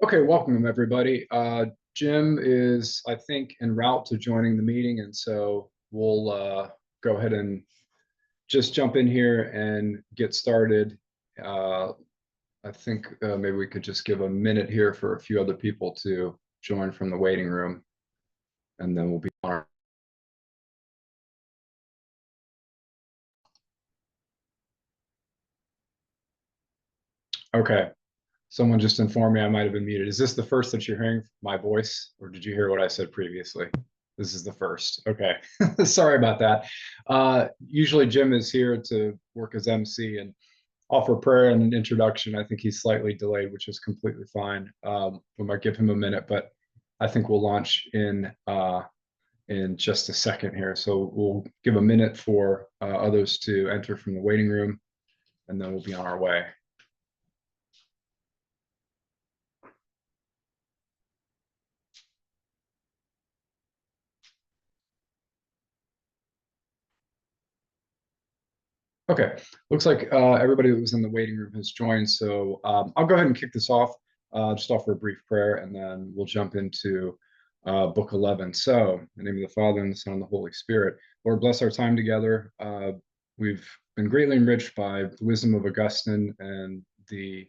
Okay, welcome everybody. Jim is, I think, en route to joining the meeting, and so we'll go ahead and just jump in here and get started. Uh, I think maybe we could just give a minute here for a few other people to join from the waiting room, and then we'll be on our. Okay, someone just informed me I might have been muted. Is this the first that you're hearing my voice, or did you hear what I said previously? This is the first. Okay. Sorry about that. Usually Jim is here to work as MC and offer prayer and an introduction. I think he's slightly delayed, which is completely fine. We might give him a minute, but I think we'll launch in just a second here. So we'll give a minute for others to enter from the waiting room, and then we'll be on our way. Okay, looks like everybody that was in the waiting room has joined. So I'll go ahead and kick this off, just offer a brief prayer, and then we'll jump into Book 11. So, in the name of the Father, and the Son, and the Holy Spirit. Lord, bless our time together. We've been greatly enriched by the wisdom of Augustine and the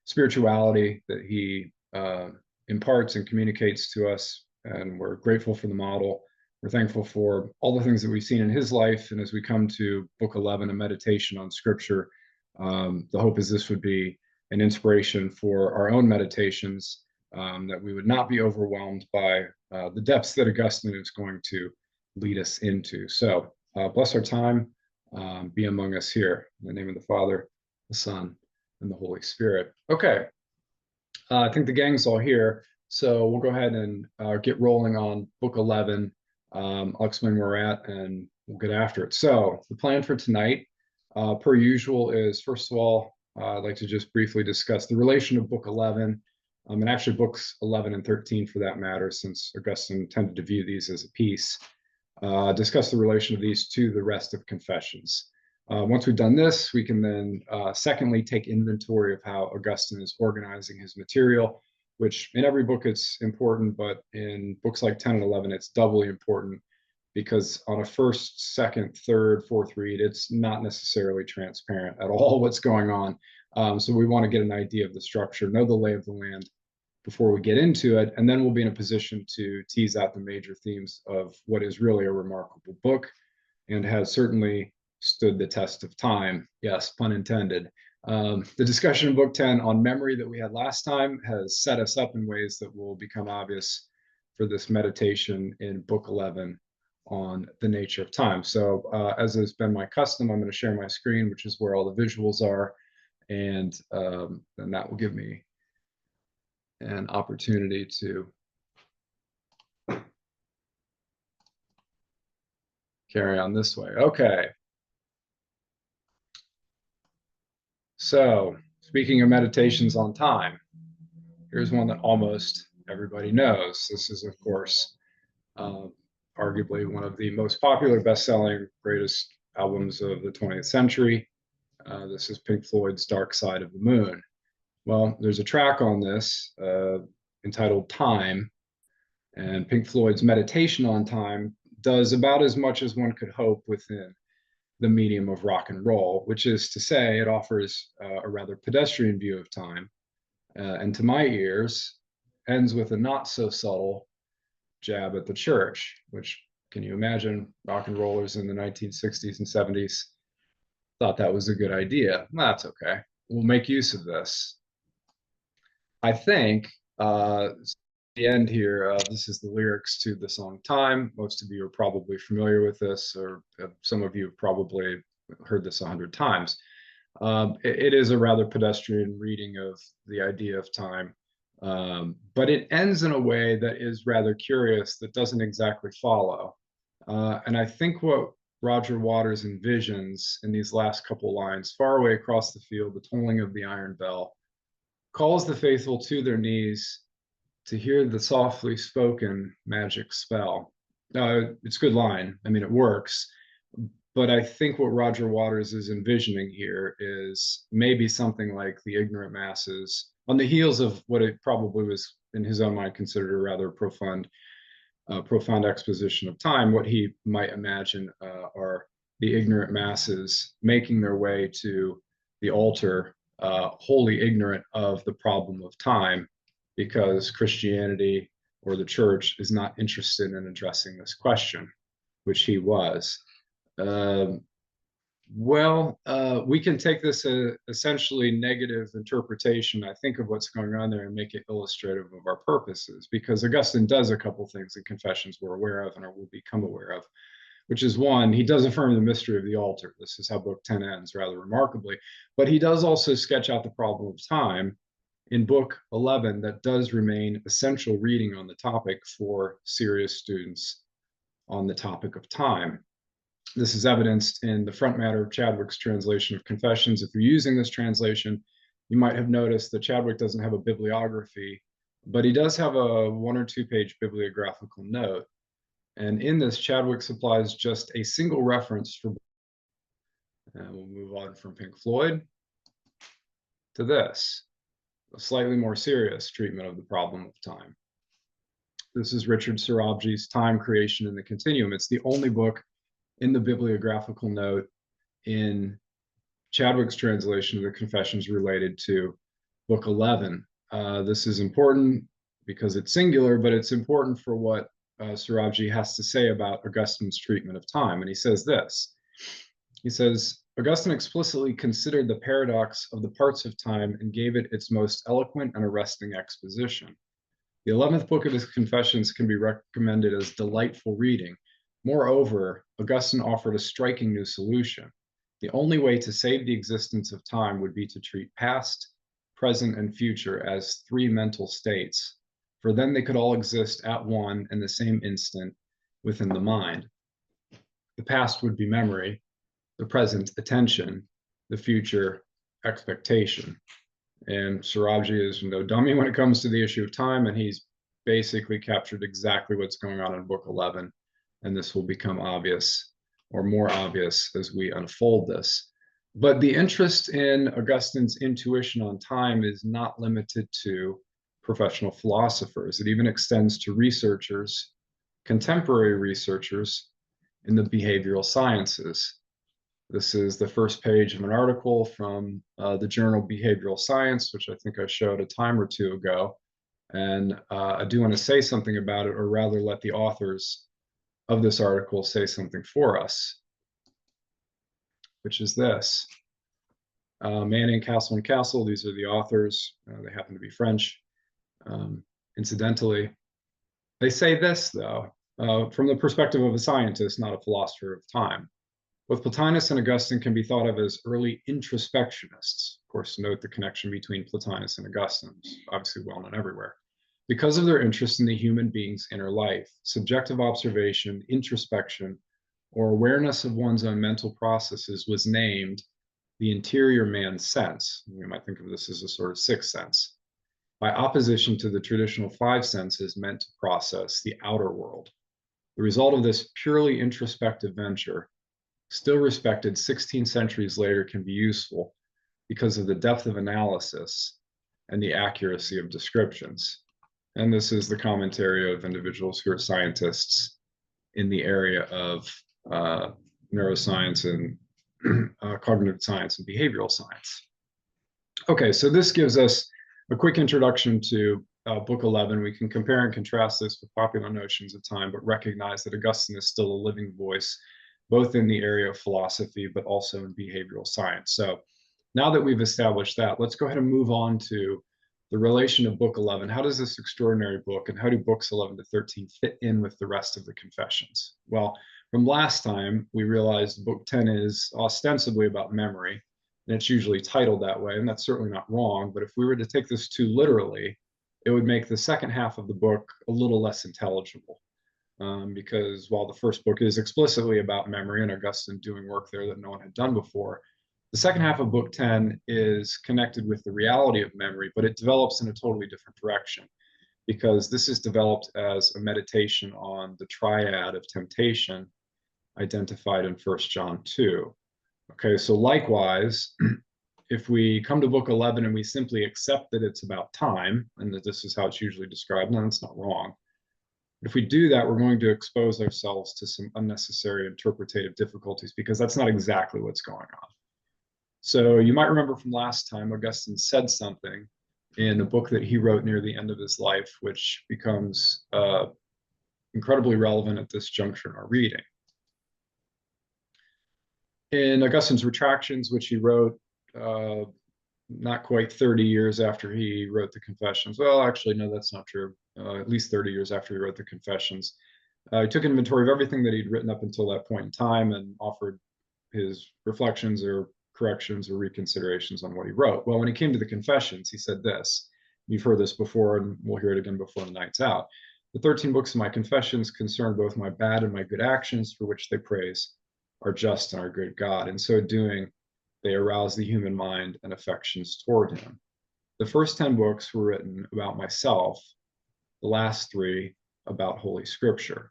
spirituality that he imparts and communicates to us, and we're grateful for the model. We're thankful for all the things that we've seen in his life. And as we come to Book 11, a meditation on Scripture, the hope is this would be an inspiration for our own meditations, that we would not be overwhelmed by the depths that Augustine is going to lead us into. So bless our time, be among us here. In the name of the Father, the Son, and the Holy Spirit. Okay, I think the gang's all here. So we'll go ahead and get rolling on Book 11. I'll explain where we're at and we'll get after it. So the plan for tonight, per usual, is first of all, I'd like to just briefly discuss the relation of Book 11, and actually Books 11 and 13 for that matter, since Augustine tended to view these as a piece. Discuss the relation of these to the rest of Confessions. Once we've done this, we can then secondly take inventory of how Augustine is organizing his material, which in every book it's important, but in books like 10 and 11, it's doubly important because on a first, second, third, fourth read, it's not necessarily transparent at all what's going on. So we want to get an idea of the structure, know the lay of the land before we get into it, and then we'll be in a position to tease out the major themes of what is really a remarkable book and has certainly stood the test of time. Yes, pun intended. The discussion in Book 10 on memory that we had last time has set us up in ways that will become obvious for this meditation in Book 11 on the nature of time. So as has been my custom, I'm going to share my screen, which is where all the visuals are, and then that will give me an opportunity to carry on this way. Okay. So speaking of meditations on time, here's one that almost everybody knows. This is, of course, arguably one of the most popular best-selling, greatest albums of the 20th century. This is Pink Floyd's Dark Side of the Moon. Well, there's a track on this entitled Time, and Pink Floyd's meditation on time does about as much as one could hope within the medium of rock and roll, which is to say it offers a rather pedestrian view of time, and to my ears ends with a not so subtle jab at the church, which, can you imagine, rock and rollers in the 1960s and 70s thought that was a good idea. That's okay. We'll make use of this. I think the end here, this is the lyrics to the song Time. Most of you are probably familiar with this, or some of you have probably heard this 100 times. It is a rather pedestrian reading of the idea of time, but it ends in a way that is rather curious, that doesn't exactly follow. And I think what Roger Waters envisions in these last couple lines, far away across the field, the tolling of the iron bell calls the faithful to their knees to hear the softly spoken magic spell. It's a good line. I mean, it works. But I think what Roger Waters is envisioning here is maybe something like the ignorant masses on the heels of what it probably was in his own mind considered a rather profound exposition of time, what he might imagine are the ignorant masses making their way to the altar, wholly ignorant of the problem of time, because Christianity or the church is not interested in addressing this question, which he was. We can take this essentially negative interpretation, I think, of what's going on there and make it illustrative of our purposes, because Augustine does a couple things in Confessions we're aware of and will become aware of, which is one, he does affirm the mystery of the altar. This is how Book 10 ends rather remarkably, but he does also sketch out the problem of time in Book 11 that does remain essential reading on the topic for serious students on the topic of time. This is evidenced in the front matter of Chadwick's translation of Confessions. If you're using this translation, you might have noticed that Chadwick doesn't have a bibliography, but he does have a 1 or 2 page bibliographical note. And in this, Chadwick supplies just a single reference for, and we'll move on from Pink Floyd to this, a slightly more serious treatment of the problem of time. This is Richard Sorabji's Time, Creation, and the Continuum. It's the only book in the bibliographical note in Chadwick's translation of the Confessions related to Book 11. This is important because it's singular, but it's important for what Sorabji has to say about Augustine's treatment of time. And he says this. He says, Augustine explicitly considered the paradox of the parts of time and gave it its most eloquent and arresting exposition. The 11th book of his Confessions can be recommended as delightful reading. Moreover, Augustine offered a striking new solution. The only way to save the existence of time would be to treat past, present, and future as 3 mental states, for then they could all exist at one and the same instant within the mind. The past would be memory, the present attention, the future expectation. And Sorabji is no dummy when it comes to the issue of time, and he's basically captured exactly what's going on in Book 11. And this will become obvious or more obvious as we unfold this. But the interest in Augustine's intuition on time is not limited to professional philosophers. It even extends to researchers, contemporary researchers in the behavioral sciences. This is the first page of an article from the journal Behavioral Science, which I think I showed a time or two ago. And I do want to say something about it, or rather let the authors of this article say something for us, which is this. Manning, Castle, and Castle, these are the authors. They happen to be French. Incidentally, they say this, though, from the perspective of a scientist, not a philosopher of time. Both Plotinus and Augustine can be thought of as early introspectionists. Of course, note the connection between Plotinus and Augustine, obviously well known everywhere. Because of their interest in the human being's inner life, subjective observation, introspection, or awareness of one's own mental processes was named the interior man's sense. We might think of this as a sort of 6th sense, by opposition to the traditional 5 senses meant to process the outer world. The result of this purely introspective venture, still respected 16 centuries later, can be useful because of the depth of analysis and the accuracy of descriptions. And this is the commentary of individuals who are scientists in the area of neuroscience and cognitive science and behavioral science. Okay, so this gives us a quick introduction to Book 11. We can compare and contrast this with popular notions of time, but recognize that Augustine is still a living voice, both in the area of philosophy, but also in behavioral science. So now that we've established that, let's go ahead and move on to the relation of Book 11. How does this extraordinary book, and how do books 11 to 13 fit in with the rest of the Confessions? Well, from last time, we realized Book 10 is ostensibly about memory, and it's usually titled that way, and that's certainly not wrong. But if we were to take this too literally, it would make the second half of the book a little less intelligible. Because while the first book is explicitly about memory and Augustine doing work there that no one had done before, the second half of Book 10 is connected with the reality of memory, but it develops in a totally different direction, because this is developed as a meditation on the triad of temptation identified in 1 John 2. Okay, so likewise, if we come to book 11 and we simply accept that it's about time, and that this is how it's usually described, no, that's not wrong. But if we do that, we're going to expose ourselves to some unnecessary interpretative difficulties, because that's not exactly what's going on. So you might remember from last time, Augustine said something in a book that he wrote near the end of his life, which becomes incredibly relevant at this juncture in our reading. In Augustine's Retractions, which he wrote not quite 30 years after he wrote the Confessions. Well, actually, no, that's not true. At least 30 years after he wrote the Confessions. He took inventory of everything that he'd written up until that point in time and offered his reflections or corrections or reconsiderations on what he wrote. Well, when he came to the Confessions, he said this. You've heard this before, and we'll hear it again before the night's out. The 13 books of my Confessions concern both my bad and my good actions, for which they praise our just and our good God. In so doing, they arouse the human mind and affections toward him. The first 10 books were written about myself, the last 3 about Holy Scripture.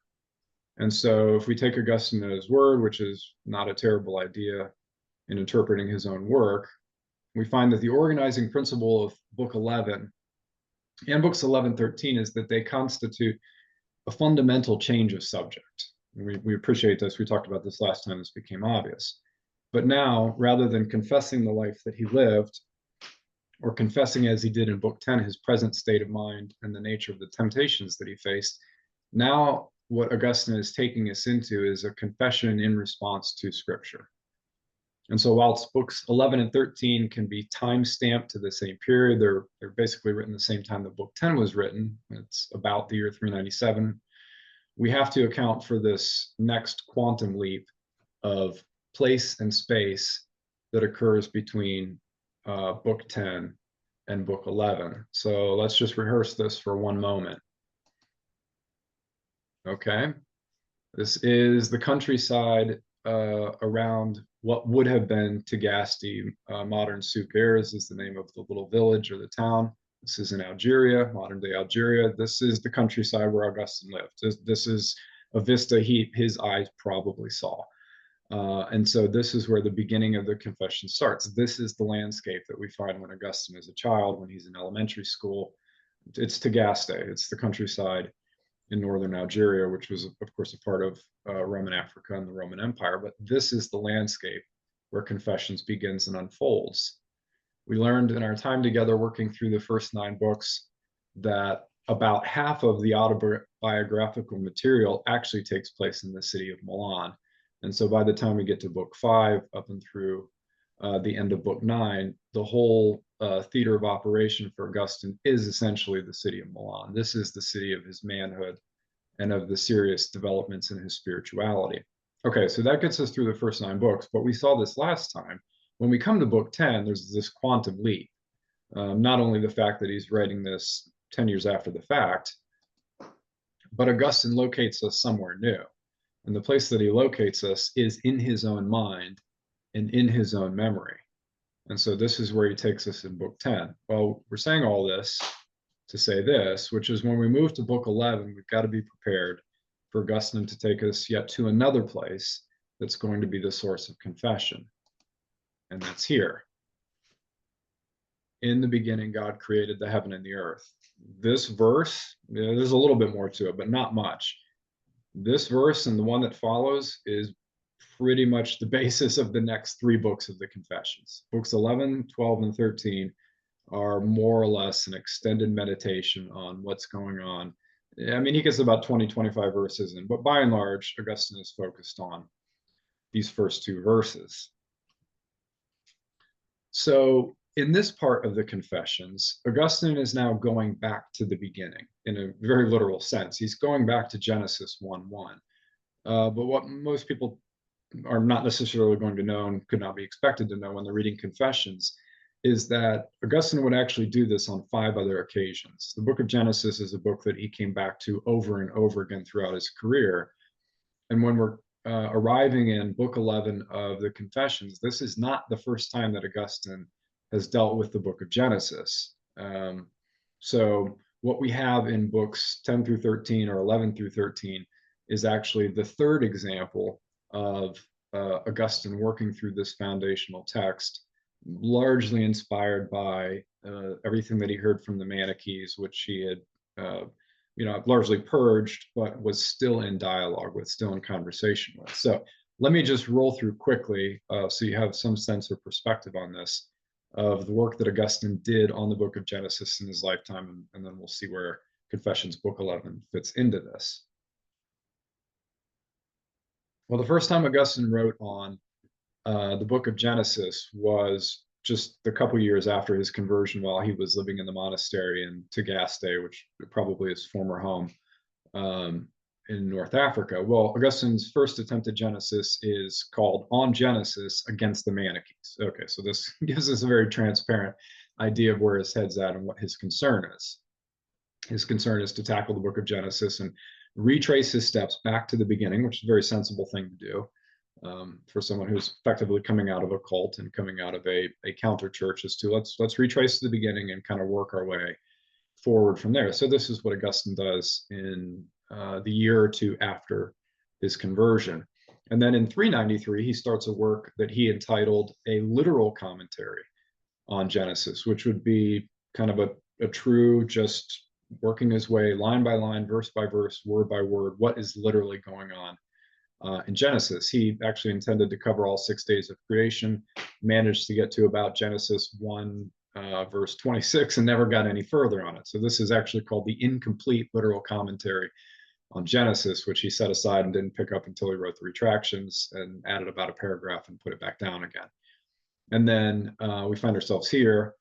And so if we take Augustine at his word, which is not a terrible idea in interpreting his own work, we find that the organizing principle of book 11 and books 11, 13 is that they constitute a fundamental change of subject. We appreciate this. We talked about this last time. This became obvious. But now, rather than confessing the life that he lived, or confessing as he did in book 10, his present state of mind and the nature of the temptations that he faced, now what Augustine is taking us into is a confession in response to Scripture. And so whilst books 11 and 13 can be time-stamped to the same period, they're basically written the same time that book 10 was written. It's about the year 397. We have to account for this next quantum leap of place and space that occurs between book 10 and book 11. So let's just rehearse this for one moment. Okay, this is the countryside around what would have been Tagaste. Modern Souqueres is the name of the little village or the town. This is in Algeria, modern day Algeria. This is the countryside where Augustine lived. This is a vista his eyes probably saw. And so this is where the beginning of the confession starts. This is the landscape that we find when Augustine is a child, when he's in elementary school. It's Tagaste, it's the countryside in northern Algeria, which was, of course, a part of Roman Africa and the Roman Empire. But this is the landscape where Confessions begins and unfolds. We learned in our time together working through the first 9 books that about half of the autobiographical material actually takes place in the city of Milan. And so by the time we get to book 5 up and through the end of book 9, the whole theater of operation for Augustine is essentially the city of Milan. This is the city of his manhood and of the serious developments in his spirituality. Okay, so that gets us through the first 9 books, but we saw this last time. When we come to book 10, there's this quantum leap. Not only the fact that he's writing this 10 years after the fact, but Augustine locates us somewhere new. And the place that he locates us is in his own mind and in his own memory. And so this is where he takes us in book 10. Well, we're saying all this to say this, which is when we move to book 11, we've got to be prepared for Augustine to take us yet to another place that's going to be the source of confession. And that's here. In the beginning, God created the heaven and the earth. This verse, there's a little bit more to it, but not much. This verse and the one that follows is pretty much the basis of the next 3 books of the Confessions. Books 11, 12, and 13 are more or less an extended meditation on what's going on. I mean, he gets about 20, 25 verses in, but by and large, Augustine is focused on these first 2 verses. So in this part of the Confessions, Augustine is now going back to the beginning in a very literal sense. He's going back to Genesis 1:1. But what most people are not necessarily going to know and could not be expected to know when they're reading Confessions is that Augustine would actually do this on 5 other occasions. The book of Genesis is a book that he came back to over and over again throughout his career. And when we're arriving in book 11 of the Confessions, this is not the first time that Augustine has dealt with the book of Genesis. So what we have in books 10 through 13 or 11 through 13 is actually the 3rd example of Augustine working through this foundational text largely inspired by everything that he heard from the Manichees, which he had, largely purged, but was still in dialogue with, still in conversation with. So let me just roll through quickly so you have some sense or perspective on this of the work that Augustine did on the book of Genesis in his lifetime, and then we'll see where Confessions Book 11 fits into this. Well, the first time Augustine wrote on the book of Genesis was just a couple years after his conversion while he was living in the monastery in Tagaste, which probably his former home in North Africa. Well, Augustine's first attempt at Genesis is called On Genesis Against the Manichees. Okay, so this gives us a very transparent idea of where his head's at and what his concern is. His concern is to tackle the book of Genesis and retrace his steps back to the beginning, which is a very sensible thing to do. For someone who's effectively coming out of a cult and coming out of a counter church, is to let's retrace the beginning and kind of work our way forward from there. So this is what Augustine does in the year or two after his conversion. And then in 393, he starts a work that he entitled A Literal Commentary on Genesis, which would be kind of a true, just working his way line by line, verse by verse, word by word, what is literally going on in Genesis. He actually intended to cover all 6 days of creation, managed to get to about Genesis 1, verse 26, and never got any further on it. So this is actually called the Incomplete Literal Commentary on Genesis, which he set aside and didn't pick up until he wrote the retractions and added about a paragraph and put it back down again. And then we find ourselves here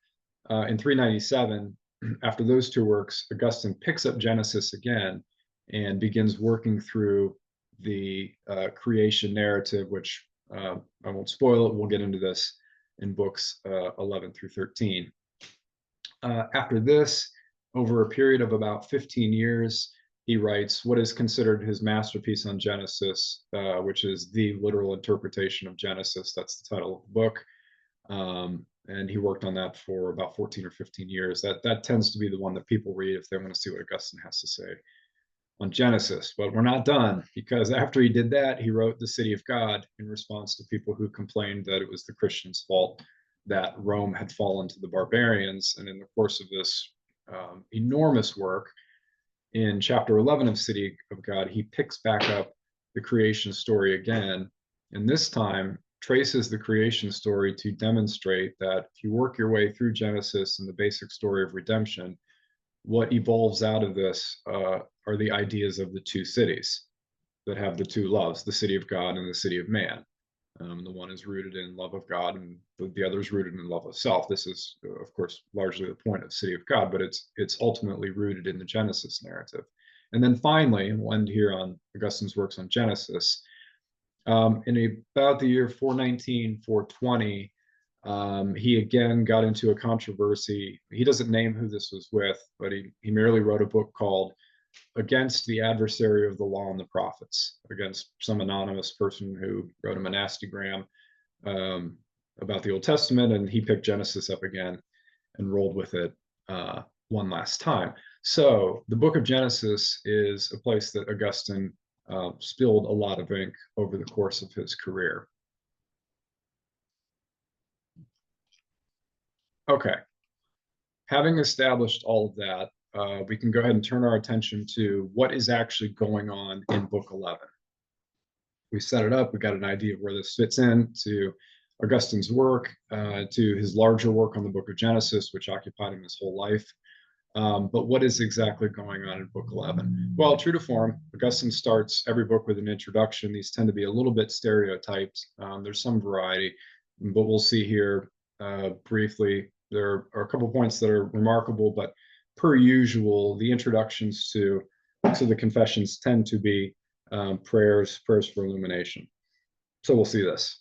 in 397. After those two works, Augustine picks up Genesis again and begins working through the creation narrative, which I won't spoil it. We'll get into this in books 11 through 13. After this, over a period of about 15 years, he writes what is considered his masterpiece on Genesis, which is The Literal Interpretation of Genesis. That's the title of the book. And he worked on that for about 14 or 15 years. That tends to be the one that people read if they want to see what Augustine has to say on Genesis. But we're not done, because after he did that, he wrote The City of God in response to people who complained that it was the Christians' fault that Rome had fallen to the barbarians. And in the course of this enormous work, in chapter 11 of City of God, he picks back up the creation story again, and this time traces the creation story to demonstrate that if you work your way through Genesis and the basic story of redemption, what evolves out of this are the ideas of the two cities that have the two loves, the city of God and the city of man. The one is rooted in love of God, and the other is rooted in love of self. This is, of course, largely the point of City of God, but it's ultimately rooted in the Genesis narrative. And then finally, and we'll end here on Augustine's works on Genesis. In about the year 419, 420, he again got into a controversy. He doesn't name who this was with, but he merely wrote a book called Against the Adversary of the Law and the Prophets, against some anonymous person who wrote a monastigram about the Old Testament, and he picked Genesis up again and rolled with it one last time. So the book of Genesis is a place that Augustine spilled a lot of ink over the course of his career. Okay, having established all of that, we can go ahead and turn our attention to what is actually going on in Book 11. We set it up, we got an idea of where this fits in to Augustine's work, to his larger work on the Book of Genesis, which occupied him his whole life. But what is exactly going on in Book 11? Well, true to form, Augustine starts every book with an introduction. These tend to be a little bit stereotyped. There's some variety, but we'll see here briefly. There are a couple points that are remarkable, but per usual, the introductions to the confessions tend to be prayers for illumination. So we'll see this.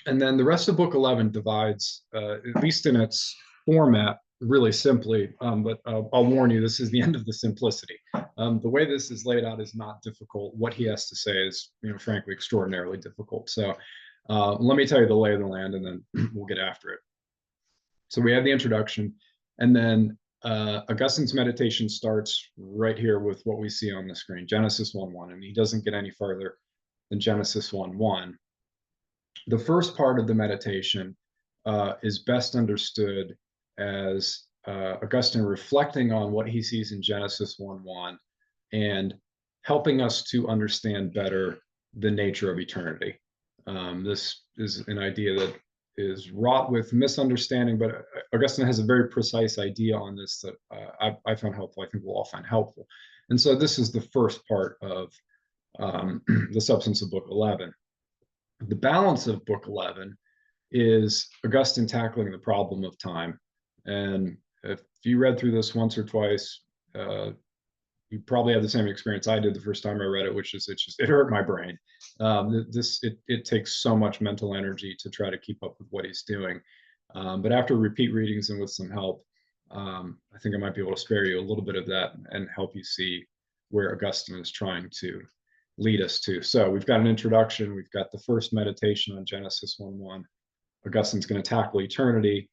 And then the rest of Book 11 divides, at least in its format, really simply, but I'll warn you, this is the end of the simplicity. The way this is laid out is not difficult. What he has to say is, frankly, extraordinarily difficult. So let me tell you the lay of the land, and then we'll get after it. So we have the introduction, and then Augustine's meditation starts right here with what we see on the screen, Genesis 1:1, and he doesn't get any further than Genesis 1:1. The first part of the meditation is best understood as Augustine reflecting on what he sees in Genesis 1:1 and helping us to understand better the nature of eternity. This is an idea that is wrought with misunderstanding, but Augustine has a very precise idea on this that I found helpful. I think we'll all find helpful. And so this is the first part of the substance of Book 11. The balance of Book 11 is Augustine tackling the problem of time. And if you read through this once or twice, you probably had the same experience I did the first time I read it, which is it hurt my brain. It takes so much mental energy to try to keep up with what he's doing. But after repeat readings and with some help, I think I might be able to spare you a little bit of that and help you see where Augustine is trying to lead us to. So we've got an introduction. We've got the first meditation on Genesis 1:1. Augustine's going to tackle eternity.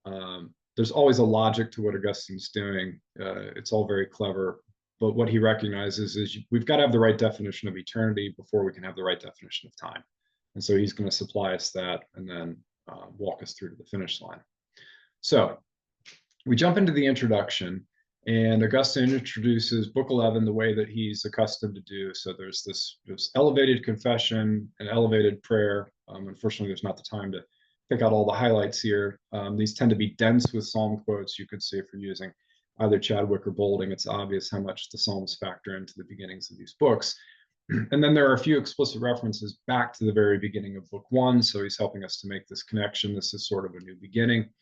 There's always a logic to what Augustine's doing. It's all very clever. But what he recognizes is we've got to have the right definition of eternity before we can have the right definition of time. And so he's going to supply us that and then walk us through to the finish line. So we jump into the introduction, and Augustine introduces Book 11 the way that he's accustomed to do. So there's this elevated confession and elevated prayer. Unfortunately, there's not the time to pick out all the highlights here. These tend to be dense with psalm quotes. You could see if you're using either Chadwick or bolding, it's obvious how much the Psalms factor into the beginnings of these books. And then there are a few explicit references back to the very beginning of Book 1. So he's helping us to make this connection. This is sort of a new beginning.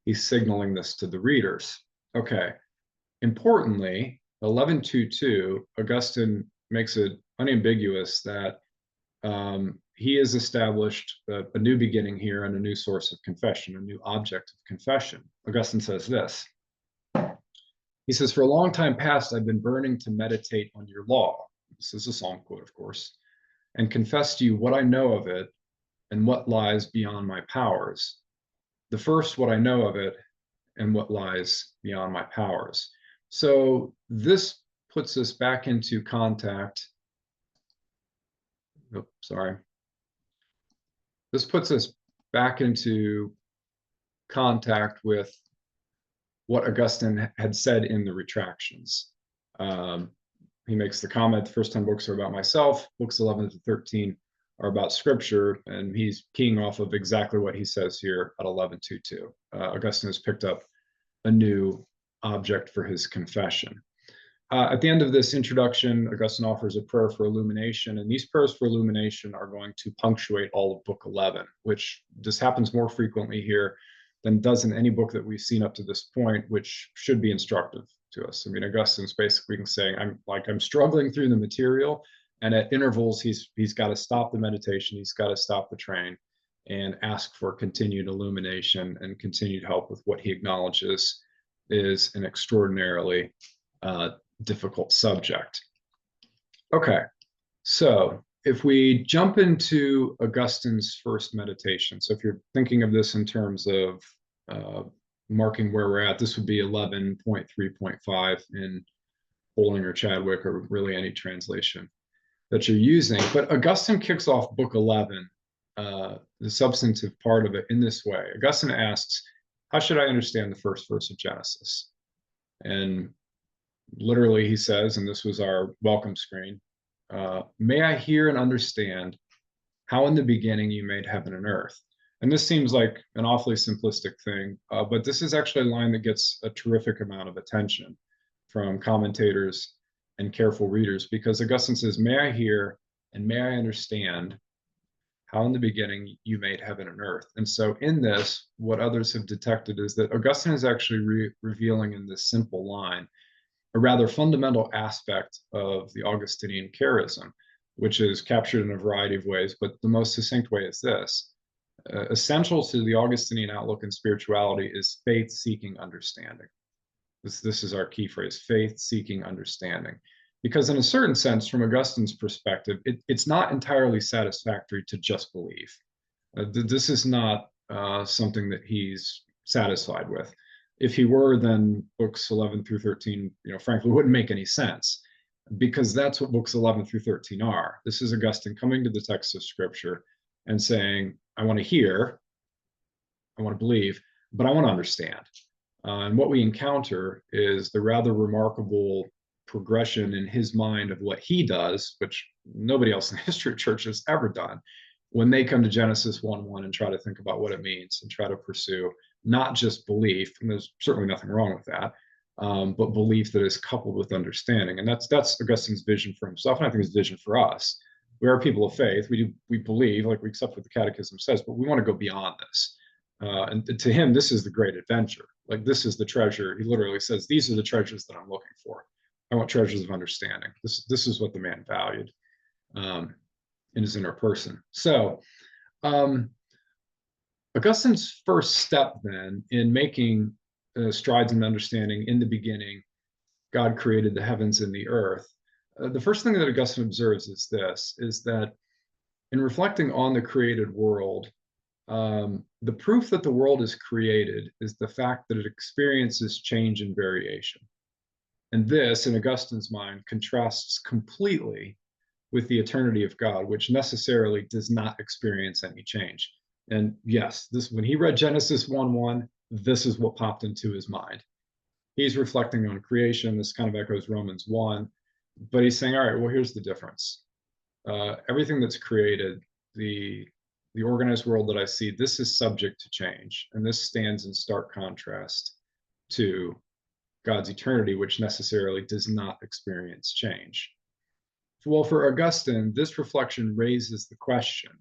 He's signaling this to the readers. Okay. Importantly, 11:2:2, Augustine makes it unambiguous that he has established a new beginning here and a new source of confession, a new object of confession. Augustine says this. He says, "For a long time past, I've been burning to meditate on your law." This is a psalm quote, of course, "and confess to you what I know of it and what lies beyond my powers. The first, what I know of it and what lies beyond my powers." So this puts us back into contact. Oh, sorry. This puts us back into contact with what Augustine had said in the retractions. He makes the comment, the first 10 books are about myself, books 11 to 13 are about scripture, and he's keying off of exactly what he says here at 11:2:2. Augustine has picked up a new object for his confession. At the end of this introduction, Augustine offers a prayer for illumination, and these prayers for illumination are going to punctuate all of Book 11, which just happens more frequently here than does in any book that we've seen up to this point, which should be instructive to us. I mean, Augustine's basically saying, I'm struggling through the material, and at intervals, he's got to stop the meditation, he's got to stop the train, and ask for continued illumination and continued help with what he acknowledges is an extraordinarily difficult subject. Okay, so if we jump into Augustine's first meditation, so if you're thinking of this in terms of marking where we're at, this would be 11.3.5 in Bowling or Chadwick, or really any translation that you're using. But Augustine kicks off Book 11, the substantive part of it, in this way. Augustine asks, how should I understand the first verse of Genesis? And literally he says, and this was our welcome screen, may I hear and understand how in the beginning you made heaven and earth. And this seems like an awfully simplistic thing, but this is actually a line that gets a terrific amount of attention from commentators and careful readers, because Augustine says, may I hear and may I understand how in the beginning you made heaven and earth. And so in this, what others have detected is that Augustine is actually revealing in this simple line a rather fundamental aspect of the Augustinian charism, which is captured in a variety of ways, but the most succinct way is this. Essential to the Augustinian outlook in spirituality is faith-seeking understanding. This is our key phrase, faith-seeking understanding. Because in a certain sense, from Augustine's perspective, it's not entirely satisfactory to just believe. This is not something that he's satisfied with. If he were, then books 11 through 13, frankly, wouldn't make any sense, because that's what books 11 through 13 are. This is Augustine coming to the text of Scripture and saying, I want to hear, I want to believe, but I want to understand. And what we encounter is the rather remarkable progression in his mind of what he does, which nobody else in the history of church has ever done, when they come to Genesis 1:1 and try to think about what it means and try to pursue not just belief, and there's certainly nothing wrong with that, but belief that is coupled with understanding. And that's Augustine's vision for himself, and I think his vision for us. We are people of faith. We believe, like we accept what the Catechism says, but we want to go beyond this. And to him, this is the great adventure. Like, this is the treasure. He literally says, these are the treasures that I'm looking for. I want treasures of understanding. This is what the man valued in his inner person. So Augustine's first step then in making strides in understanding, in the beginning, God created the heavens and the earth. The first thing that Augustine observes is this, is that in reflecting on the created world, the proof that the world is created is the fact that it experiences change and variation. And this, in Augustine's mind, contrasts completely with the eternity of God, which necessarily does not experience any change. And yes, when he read Genesis 1:1, this is what popped into his mind. He's reflecting on creation. This kind of echoes Romans 1, but he's saying, all right, well, here's the difference. Everything that's created, the organized world that I see, this is subject to change. And this stands in stark contrast to God's eternity, which necessarily does not experience change. Well, for Augustine, this reflection raises the question,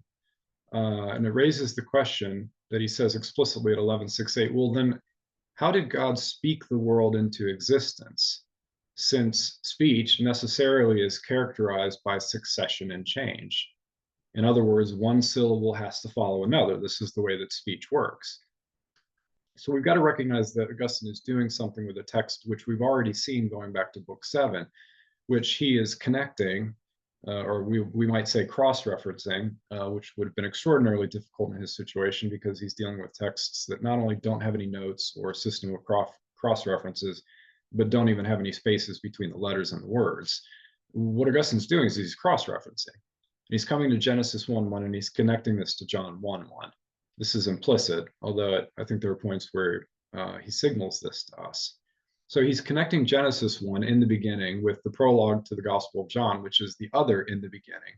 and it raises the question that he says explicitly at 11:6-8. Well, then, how did God speak the world into existence? Since speech necessarily is characterized by succession and change. In other words, one syllable has to follow another. This is the way that speech works. So we've got to recognize that Augustine is doing something with a text which we've already seen going back to Book 7, which he is connecting, or we might say cross-referencing, which would have been extraordinarily difficult in his situation because he's dealing with texts that not only don't have any notes or a system of cross-references, but don't even have any spaces between the letters and the words. What Augustine's doing is he's cross-referencing. He's coming to Genesis 1:1 and he's connecting this to John 1:1. This is implicit, although I think there are points where he signals this to us. So he's connecting Genesis 1 in the beginning with the prologue to the Gospel of John, which is the other in the beginning.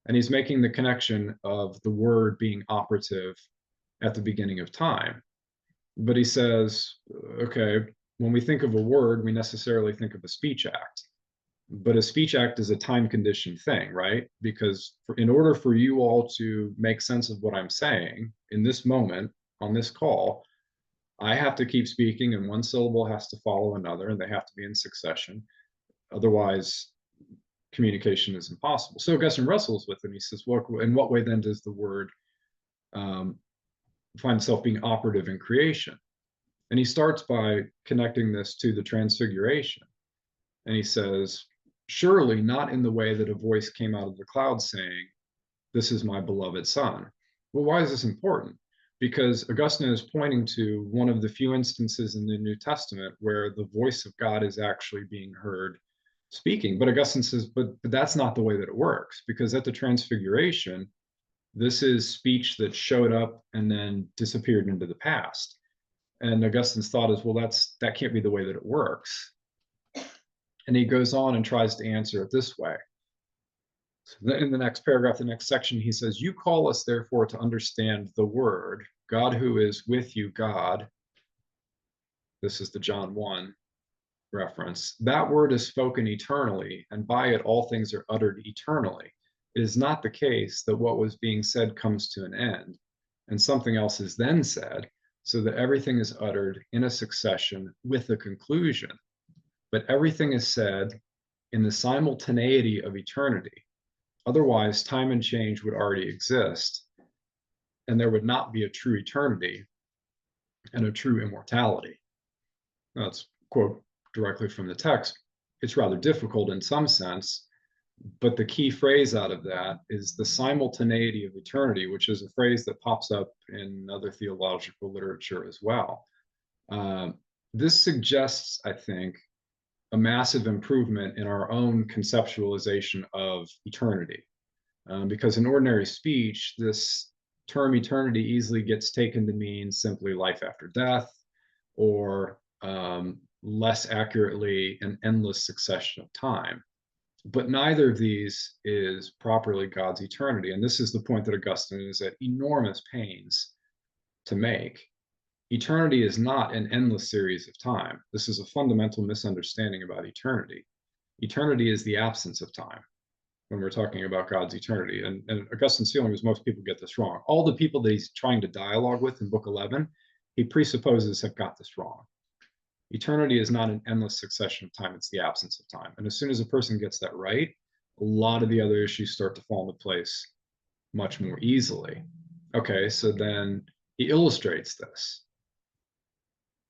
And he's making the connection of the word being operative at the beginning of time. But he says, okay, when we think of a word, we necessarily think of a speech act. But a speech act is a time conditioned thing, right? Because in order for you all to make sense of what I'm saying in this moment on this call, I have to keep speaking and one syllable has to follow another and they have to be in succession. Otherwise, communication is impossible. So Augustine wrestles with it. He says, well, in what way then does the word find itself being operative in creation? And he starts by connecting this to the transfiguration. And he says, surely not in the way that a voice came out of the cloud saying, this is my beloved son. Well, why is this important? Because Augustine is pointing to one of the few instances in the New Testament where the voice of God is actually being heard speaking. But Augustine says, but that's not the way that it works, because at the transfiguration, this is speech that showed up and then disappeared into the past. And Augustine's thought is, well, that can't be the way that it works. And he goes on and tries to answer it this way. So in the next paragraph, the next section, he says, you call us therefore to understand the word, God who is with you, God. This is the John 1 reference. That word is spoken eternally, and by it all things are uttered eternally. It is not the case that what was being said comes to an end, and something else is then said, so that everything is uttered in a succession with a conclusion. But everything is said in the simultaneity of eternity. Otherwise, time and change would already exist, and there would not be a true eternity and a true immortality. That's quote directly from the text. It's rather difficult in some sense, but the key phrase out of that is the simultaneity of eternity, which is a phrase that pops up in other theological literature as well. This suggests, I think, a massive improvement in our own conceptualization of eternity. Because in ordinary speech, this term eternity easily gets taken to mean simply life after death, or less accurately, an endless succession of time. But neither of these is properly God's eternity. And this is the point that Augustine is at enormous pains to make. Eternity is not an endless series of time. This is a fundamental misunderstanding about eternity. Eternity is the absence of time when we're talking about God's eternity. And Augustine's feeling is most people get this wrong. All the people that he's trying to dialogue with in Book 11, he presupposes have got this wrong. Eternity is not an endless succession of time, it's the absence of time. And as soon as a person gets that right, a lot of the other issues start to fall into place much more easily. Okay, so then he illustrates this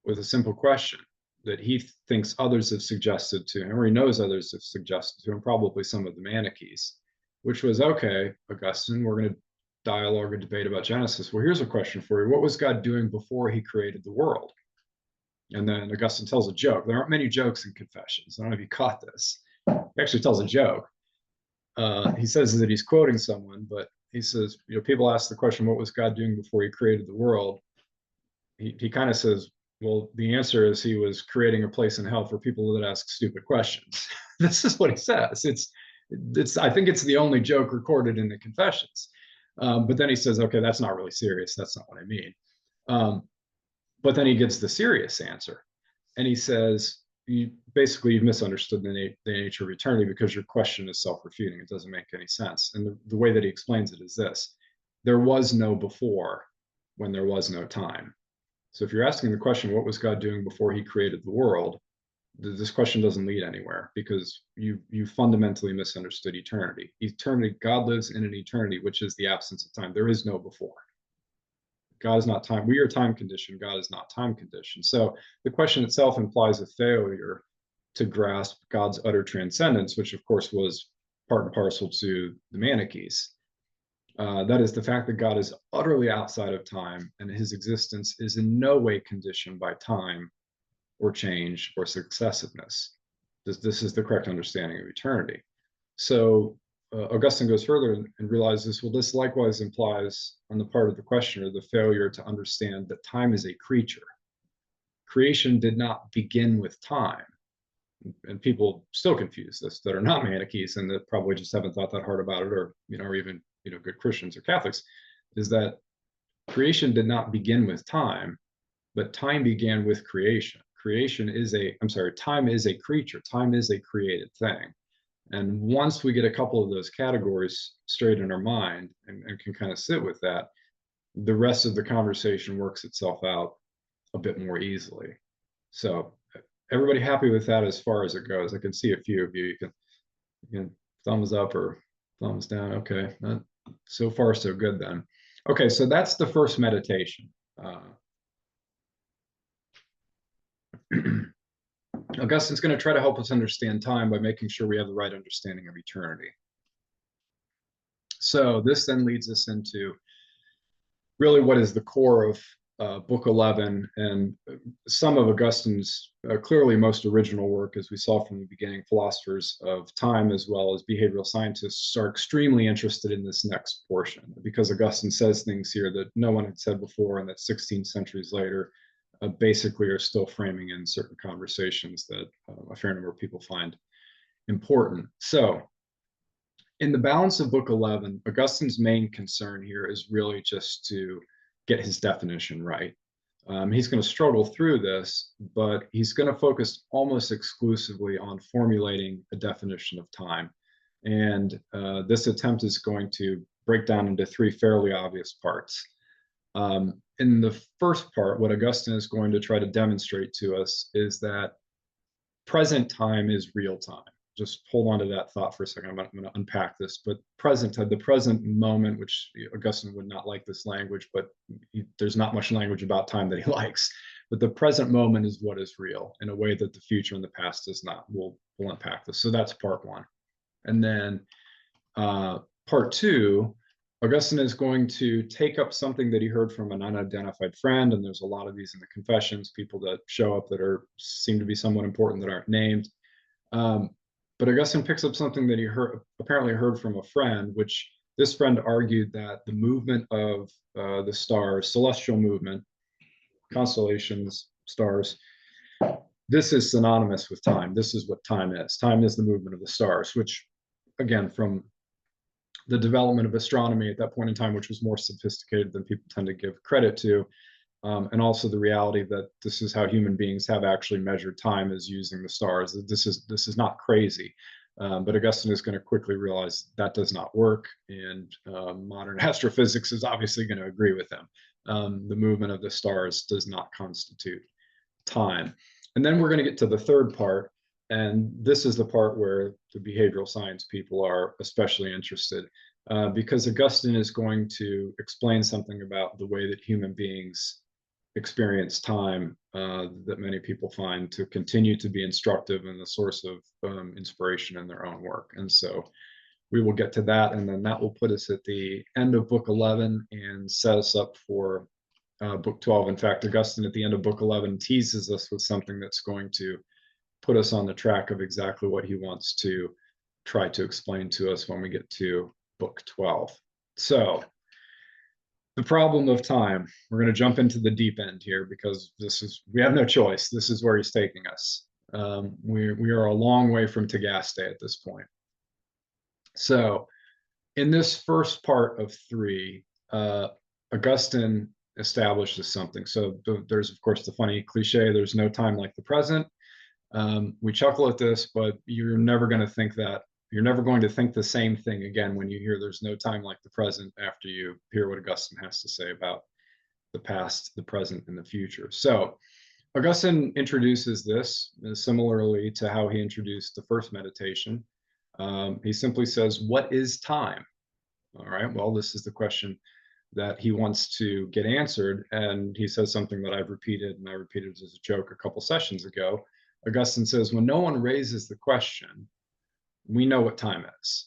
with a simple question that he thinks others have suggested to him, or he knows others have suggested to him, probably some of the Manichees, which was, okay, Augustine, we're going to dialogue or debate about Genesis. Well, here's a question for you. What was God doing before he created the world? And then Augustine tells a joke. There aren't many jokes in Confessions. I don't know if you caught this. He actually tells a joke. He says that he's quoting someone, but he says, people ask the question, what was God doing before he created the world? He kind of says, well, the answer is he was creating a place in hell for people that ask stupid questions. This is what he says. I think it's the only joke recorded in the Confessions. But then he says, okay, that's not really serious. That's not what I mean. But then he gives the serious answer. And he says, you've misunderstood the nature of eternity because your question is self-refuting. It doesn't make any sense. And the way that he explains it is this: there was no before when there was no time. So if you're asking the question, what was God doing before he created the world? This question doesn't lead anywhere because you fundamentally misunderstood eternity. Eternity, God lives in an eternity, which is the absence of time. There is no before. God is not time. We are time conditioned. God is not time conditioned. So the question itself implies a failure to grasp God's utter transcendence, which of course was part and parcel to the Manichees. That is the fact that God is utterly outside of time and his existence is in no way conditioned by time or change or successiveness. This is the correct understanding of eternity. So Augustine goes further and realizes, well, this likewise implies on the part of the questioner the failure to understand that time is a creature. Creation did not begin with time. And people still confuse this that are not Manichees and that probably just haven't thought that hard about it, or even good Christians or Catholics, is that creation did not begin with time, but time began with creation. Time is a creature. Time is a created thing. And once we get a couple of those categories straight in our mind and can kind of sit with that, the rest of the conversation works itself out a bit more easily. So everybody happy with that as far as it goes? I can see a few of you. You can thumbs up or thumbs down. Okay, so far so good then. Okay, so that's the first meditation. Augustine's going to try to help us understand time by making sure we have the right understanding of eternity. So this then leads us into really what is the core of Book 11 and some of Augustine's clearly most original work, as we saw from the beginning. Philosophers of time as well as behavioral scientists are extremely interested in this next portion because Augustine says things here that no one had said before and that 16 centuries later basically are still framing in certain conversations that a fair number of people find important. So in the balance of Book 11, Augustine's main concern here is really just to get his definition right. He's going to struggle through this, but he's going to focus almost exclusively on formulating a definition of time. And this attempt is going to break down into three fairly obvious parts. In the first part, what Augustine is going to try to demonstrate to us is that present time is real time. Just hold on to that thought for a second. I'm going to unpack this, but the present moment, which Augustine would not like this language, but there's not much language about time that he likes. But the present moment is what is real in a way that the future and the past is not. We'll unpack this. So that's part one. And then part two, Augustine is going to take up something that he heard from an unidentified friend, and there's a lot of these in the Confessions, people that show up that seem to be somewhat important that aren't named. But Augustine picks up something that he apparently heard from a friend, which this friend argued that the movement of the stars, celestial movement, constellations, stars, this is synonymous with time. This is what time is. Time is the movement of the stars, which, again, from the development of astronomy at that point in time, which was more sophisticated than people tend to give credit to, and also the reality that this is how human beings have actually measured time, is using the stars. This is not crazy, but Augustine is going to quickly realize that does not work, and modern astrophysics is obviously going to agree with him. The movement of the stars does not constitute time. And then we're going to get to the third part, and this is the part where the behavioral science people are especially interested, because Augustine is going to explain something about the way that human beings experience time, that many people find to continue to be instructive and the source of inspiration in their own work. And so we will get to that, and then that will put us at the end of book 11 and set us up for book 12. In fact, Augustine at the end of book 11 teases us with something that's going to put us on the track of exactly what he wants to try to explain to us when we get to book 12. So the problem of time, we're going to jump into the deep end here, because we have no choice. This is where he's taking us. We are a long way from Tagaste at this point. So in this first part of 3, Augustine establishes something. So there's, of course, the funny cliche, there's no time like the present. We chuckle at this, but you're never going to think that. You're never going to think the same thing again when you hear there's no time like the present after you hear what Augustine has to say about the past, the present, and the future. So Augustine introduces this similarly to how he introduced the first meditation. He simply says, what is time? All right, well, this is the question that he wants to get answered. And he says something that I've repeated, and I repeated it as a joke a couple sessions ago. Augustine says, when no one raises the question, we know what time is.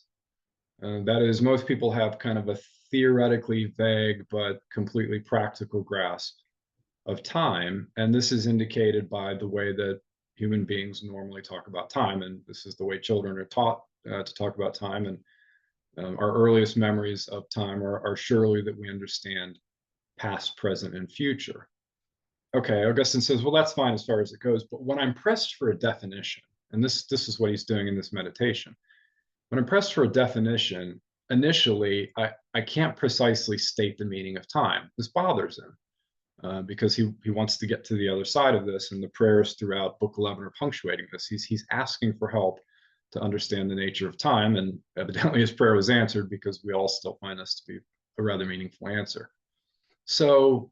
That is, most people have kind of a theoretically vague but completely practical grasp of time. And this is indicated by the way that human beings normally talk about time. And this is the way children are taught to talk about time. And our earliest memories of time are surely that we understand past, present, and future. Okay, Augustine says, well, that's fine as far as it goes. But when I'm pressed for a definition, and this is what he's doing in this meditation, when I'm pressed for a definition, initially, I can't precisely state the meaning of time. This bothers him because he wants to get to the other side of this, and the prayers throughout book 11 are punctuating this. He's asking for help to understand the nature of time, and evidently his prayer was answered, because we all still find this to be a rather meaningful answer. So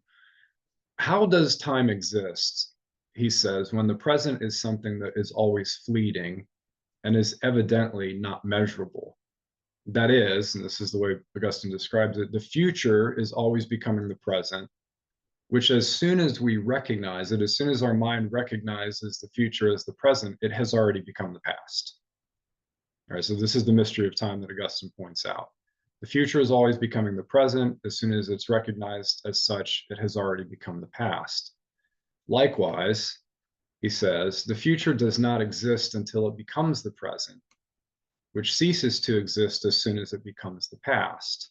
how does time exist, he says, when the present is something that is always fleeting and is evidently not measurable? That is, and this is the way Augustine describes it, the future is always becoming the present, which as soon as we recognize it, as soon as our mind recognizes the future as the present, it has already become the past. All right, so this is the mystery of time that Augustine points out. The future is always becoming the present. As soon as it's recognized as such, it has already become the past. Likewise, he says, the future does not exist until it becomes the present, which ceases to exist as soon as it becomes the past.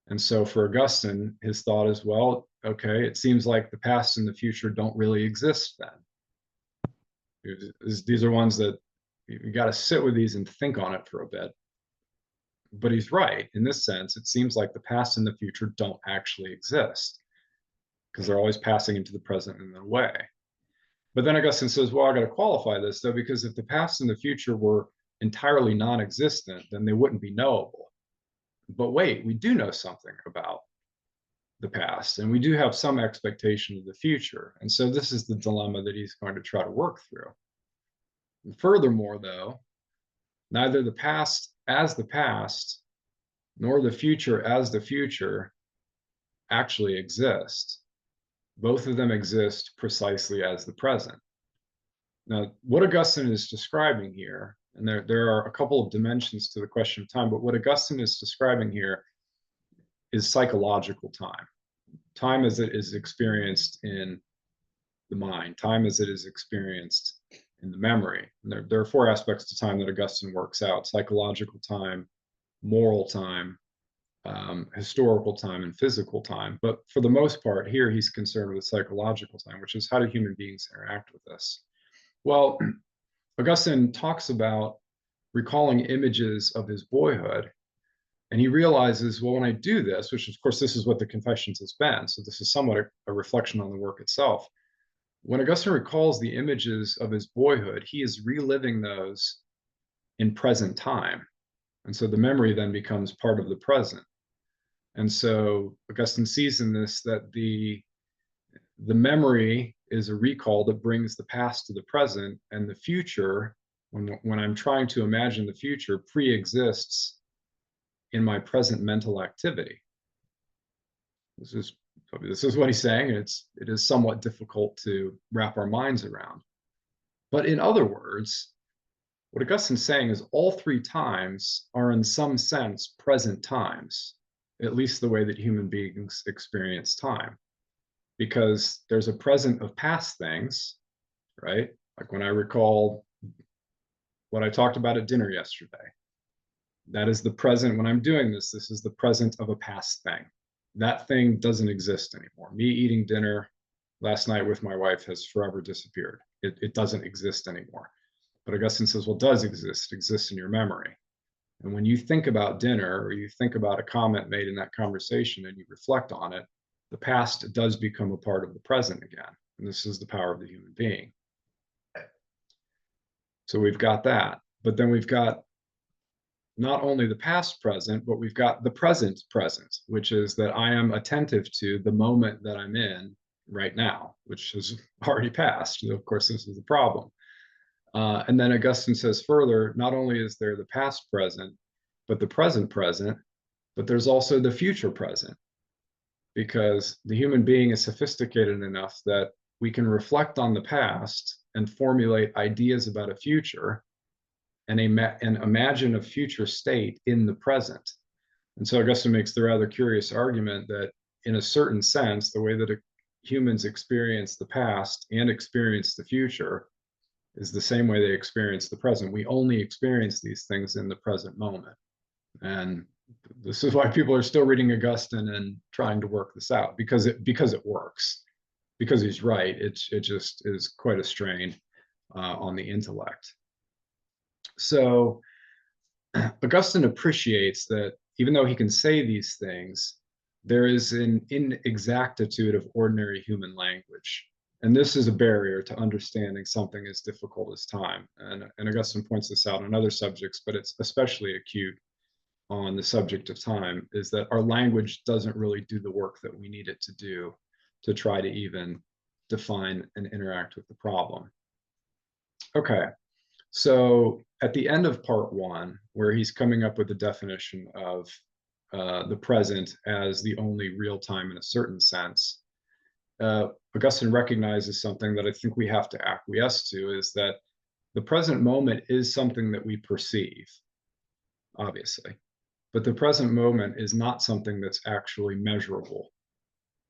And so for Augustine, his thought is, well, okay, it seems like the past and the future don't really exist then. These are ones that you got to sit with these and think on it for a bit. But he's right. In this sense, it seems like the past and the future don't actually exist, because they're always passing into the present in a way. But then Augustine says, well, I got to qualify this, though, because if the past and the future were entirely non-existent, then they wouldn't be knowable. But wait, we do know something about the past, and we do have some expectation of the future. And so this is the dilemma that he's going to try to work through. And furthermore, though, neither the past as the past nor the future as the future actually exist. Both of them exist precisely as the present. Now, what Augustine is describing here, and there are a couple of dimensions to the question of time, but what Augustine is describing here is psychological time. Time as it is experienced in the mind, time as it is experienced in the memory. And there are 4 aspects to time that Augustine works out: psychological time, moral time, historical time and physical time. But for the most part, here he's concerned with psychological time, which is how do human beings interact with this? Well, Augustine talks about recalling images of his boyhood. And he realizes, well, when I do this, which of course, this is what the Confessions has been, so this is somewhat a reflection on the work itself. When Augustine recalls the images of his boyhood, he is reliving those in present time. And so the memory then becomes part of the present. And so Augustine sees in this that the memory is a recall that brings the past to the present, and the future, when I'm trying to imagine the future, pre-exists in my present mental activity. This is what he's saying. It is somewhat difficult to wrap our minds around. But in other words, what Augustine's saying is all three times are in some sense present times, at least the way that human beings experience time. Because there's a present of past things, right? Like when I recall what I talked about at dinner yesterday, that is the present. When I'm doing this, this is the present of a past thing. That thing doesn't exist anymore. Me eating dinner last night with my wife has forever disappeared. It doesn't exist anymore. But Augustine says, well, it does exist. It exists in your memory. And when you think about dinner, or you think about a comment made in that conversation and you reflect on it, the past does become a part of the present again. And this is the power of the human being. So we've got that. But then we've got not only the past present, but we've got the present present, which is that I am attentive to the moment that I'm in right now, which has already passed. Of course, this is the problem. And then Augustine says further, not only is there the past present, but the present present, but there's also the future present, because the human being is sophisticated enough that we can reflect on the past and formulate ideas about a future and imagine a future state in the present. And so Augustine makes the rather curious argument that in a certain sense, the way that humans experience the past and experience the future is the same way they experience the present. We only experience these things in the present moment. And this is why people are still reading Augustine and trying to work this out, because it works, because he's right. It just is quite a strain on the intellect. So Augustine appreciates that even though he can say these things, there is an inexactitude of ordinary human language. And this is a barrier to understanding something as difficult as time. And Augustine points this out on other subjects, but it's especially acute on the subject of time, is that our language doesn't really do the work that we need it to do to try to even define and interact with the problem. Okay, so at the end of part one, where he's coming up with the definition of the present as the only real time in a certain sense, Augustine recognizes something that I think we have to acquiesce to, is that the present moment is something that we perceive, obviously, but the present moment is not something that's actually measurable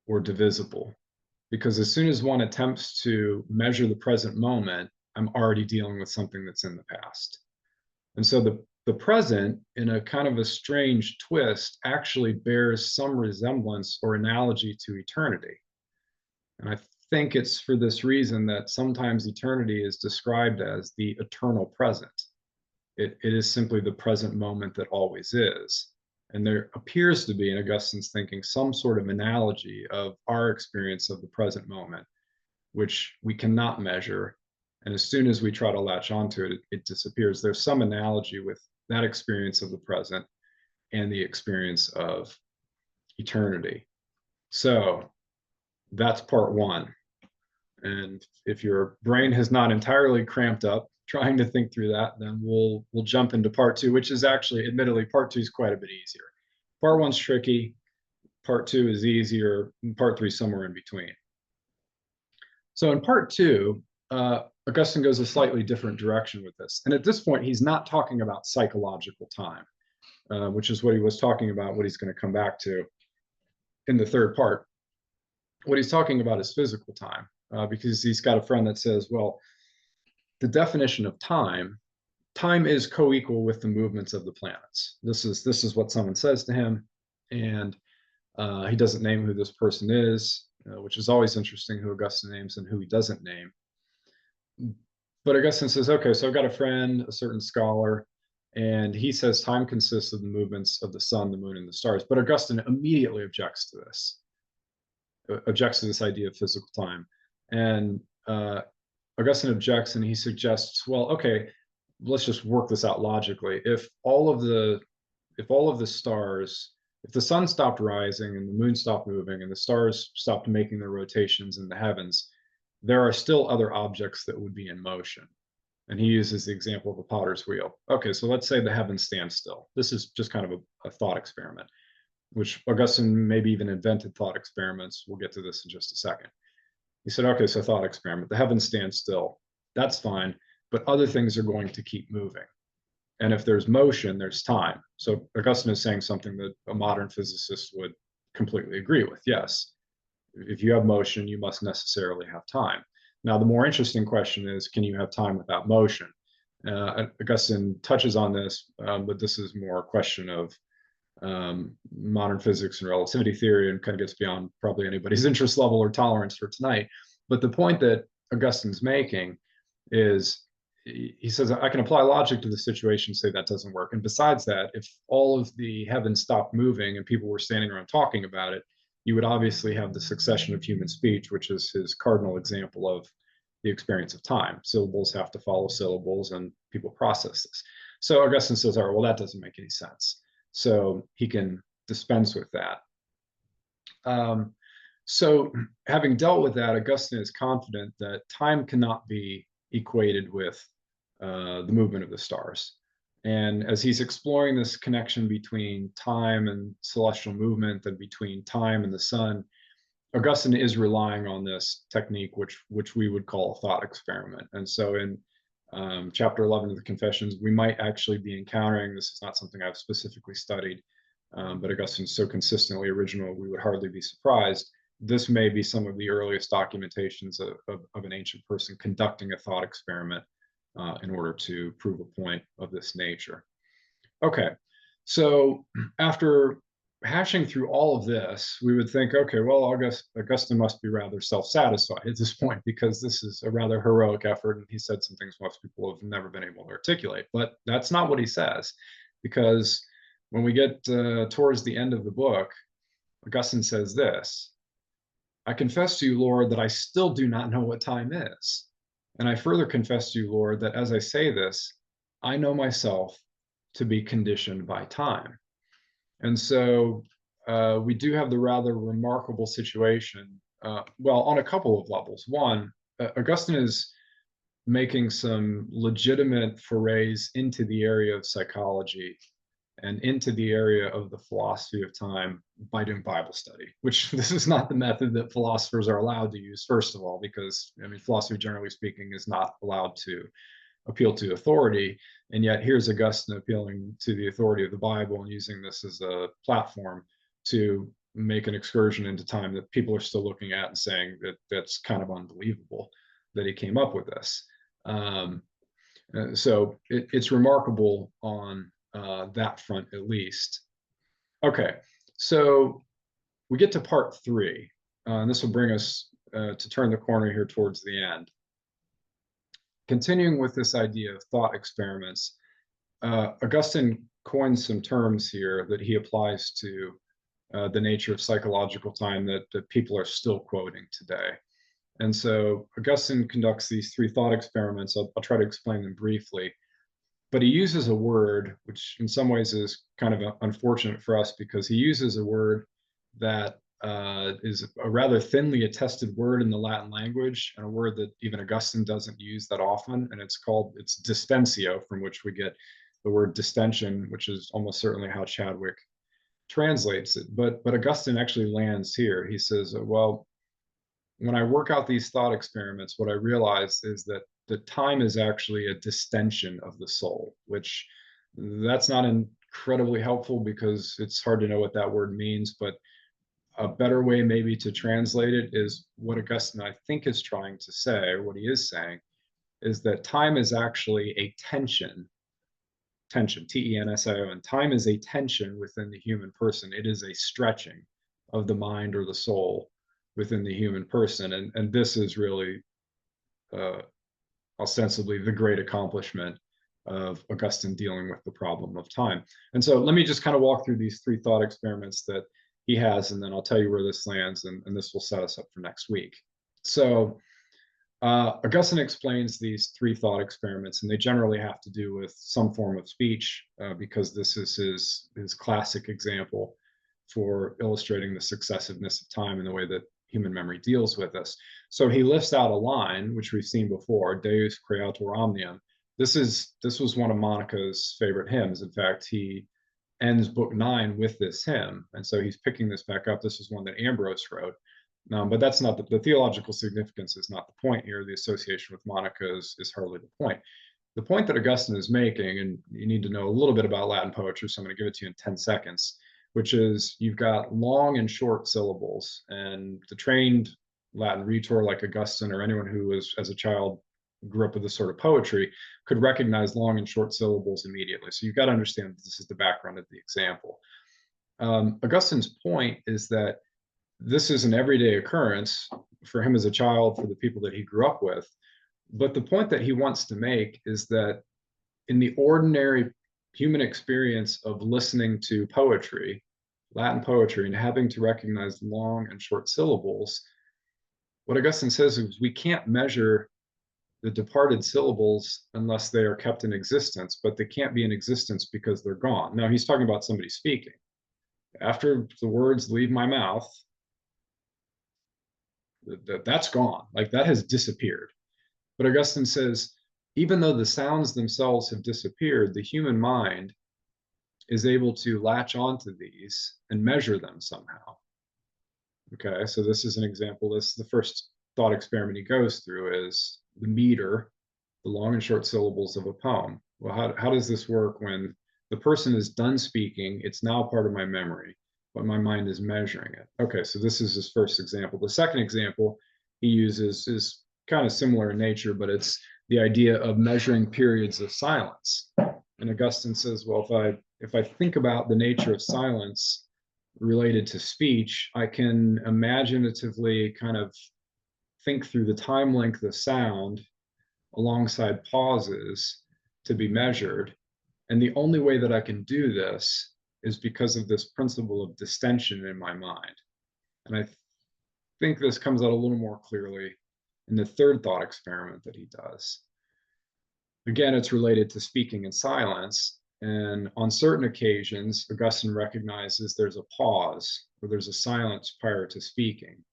or divisible, because as soon as one attempts to measure the present moment, I'm already dealing with something that's in the past. And so the present, in a kind of a strange twist, actually bears some resemblance or analogy to eternity. And I think it's for this reason that sometimes eternity is described as the eternal present. It is simply the present moment that always is. And there appears to be, in Augustine's thinking, some sort of analogy of our experience of the present moment, which we cannot measure. And as soon as we try to latch onto it, it disappears. There's some analogy with that experience of the present and the experience of eternity. So that's part one. And if your brain has not entirely cramped up trying to think through that, then we'll jump into part two, which is actually, admittedly, part two is quite a bit easier. Part one's tricky, part two is easier, and part three somewhere in between. So in part two, Augustine goes a slightly different direction with this. And at this point, he's not talking about psychological time, which is what he was talking about, what he's going to come back to in the third part. What he's talking about is physical time, because he's got a friend that says, well, the definition of time is co-equal with the movements of the planets. This is what someone says to him, And he doesn't name who this person is, which is always interesting, who Augustine names and who he doesn't name. But Augustine says, okay, so I've got a friend, a certain scholar, and he says time consists of the movements of the sun, the moon, and the stars. But Augustine immediately objects to this idea of physical time. And Augustine objects, and he suggests, well, okay, let's just work this out logically. If all of the stars, if the sun stopped rising and the moon stopped moving and the stars stopped making their rotations in the heavens, there are still other objects that would be in motion. And he uses the example of a potter's wheel. Okay, so let's say the heavens stand still. This is just kind of a thought experiment, which Augustine maybe even invented thought experiments. We'll get to this in just a second. He said, okay, so thought experiment, the heavens stand still. That's fine, but other things are going to keep moving. And if there's motion, there's time. So Augustine is saying something that a modern physicist would completely agree with. Yes, if you have motion, you must necessarily have time. Now, the more interesting question is, can you have time without motion? Augustine touches on this, but this is more a question of modern physics and relativity theory, and kind of gets beyond probably anybody's interest level or tolerance for tonight. But the point that Augustine's making is, he says, I can apply logic to the situation, say that doesn't work. And besides that, if all of the heavens stopped moving and people were standing around talking about it, you would obviously have the succession of human speech, which is his cardinal example of the experience of time. Syllables have to follow syllables, and people process this. So Augustine says, all right, well, that doesn't make any sense. So he can dispense with that. So having dealt with that, Augustine is confident that time cannot be equated with the movement of the stars. And as he's exploring this connection between time and celestial movement, and between time and the sun, Augustine is relying on this technique, which we would call a thought experiment. And so in chapter 11 of the Confessions, we might actually be encountering, this is not something I've specifically studied, but Augustine's so consistently original, we would hardly be surprised. This may be some of the earliest documentations of an ancient person conducting a thought experiment in order to prove a point of this nature. Okay, so after hashing through all of this, we would think, okay, well, Augustine must be rather self-satisfied at this point, because this is a rather heroic effort, and he said some things most people have never been able to articulate. But that's not what he says, because when we get towards the end of the book, Augustine says this: I confess to you, Lord, that I still do not know what time is. And I further confess to you, Lord, that as I say this, I know myself to be conditioned by time. And so we do have the rather remarkable situation, well, on a couple of levels. One, Augustine is making some legitimate forays into the area of psychology and into the area of the philosophy of time by doing Bible study, which this is not the method that philosophers are allowed to use, first of all, because, I mean, philosophy, generally speaking, is not allowed to appeal to authority. And yet here's Augustine appealing to the authority of the Bible and using this as a platform to make an excursion into time that people are still looking at and saying that that's kind of unbelievable that he came up with this. So it's remarkable on that front, at least. Okay, so we get to part 3, and this will bring us to turn the corner here towards the end. Continuing with this idea of thought experiments, Augustine coins some terms here that he applies to the nature of psychological time that people are still quoting today. And so Augustine conducts these 3 thought experiments. I'll try to explain them briefly. But he uses a word, which in some ways is kind of unfortunate for us, because he uses a word that is a rather thinly attested word in the Latin language, and a word that even Augustine doesn't use that often. And it's distentio, from which we get the word distension, which is almost certainly how Chadwick translates it. But Augustine actually lands here. He says, well, when I work out these thought experiments, what I realize is that the time is actually a distension of the soul, which that's not incredibly helpful because it's hard to know what that word means. But a better way maybe to translate it is what Augustine, I think, is trying to say, or what he is saying, is that time is actually a tension tension, T-E-N-S-I-O-N. Time is a tension within the human person. It is a stretching of the mind or the soul within the human person. And this is really ostensibly the great accomplishment of Augustine dealing with the problem of time. And so let me just kind of walk through these three thought experiments that he has, and then I'll tell you where this lands, and this will set us up for next week. So Augustine explains these three thought experiments, and they generally have to do with some form of speech, because this is his classic example for illustrating the successiveness of time and the way that human memory deals with us. So he lifts out a line, which we've seen before, Deus creator omnium. This was one of Monica's favorite hymns. In fact, he ends book 9 with this hymn, and so he's picking this back up. This is one that Ambrose wrote. But that's not the theological significance is not the point here. The association with Monica is hardly the point. The point that Augustine is making, and you need to know a little bit about Latin poetry, so I'm going to give it to you in 10 seconds, which is you've got long and short syllables, and the trained Latin rhetor like Augustine or anyone who was, as a child, grew up with this sort of poetry could recognize long and short syllables immediately. So you've got to understand that this is the background of the example. Augustine's point is that this is an everyday occurrence for him as a child, for the people that he grew up with. But the point that he wants to make is that in the ordinary human experience of listening to poetry, Latin poetry, and having to recognize long and short syllables, what Augustine says is we can't measure the departed syllables unless they are kept in existence, but they can't be in existence because they're gone. Now, he's talking about somebody speaking. After the words leave my mouth, that's gone. Like, that has disappeared. But Augustine says, even though the sounds themselves have disappeared, the human mind is able to latch onto these and measure them somehow. Okay, so this is an example. This is the first thought experiment he goes through, is the meter, the long and short syllables of a poem. Well, how does this work when the person is done speaking? It's now part of my memory, but my mind is measuring it. Okay, so this is his first example. The second example he uses is kind of similar in nature, but it's the idea of measuring periods of silence. And Augustine says, well, if I think about the nature of silence related to speech, I can imaginatively kind of think through the time length of sound alongside pauses to be measured. And the only way that I can do this is because of this principle of distension in my mind. And I think this comes out a little more clearly in the third thought experiment that he does. Again, it's related to speaking in silence. And on certain occasions, Augustine recognizes there's a pause or there's a silence prior to speaking.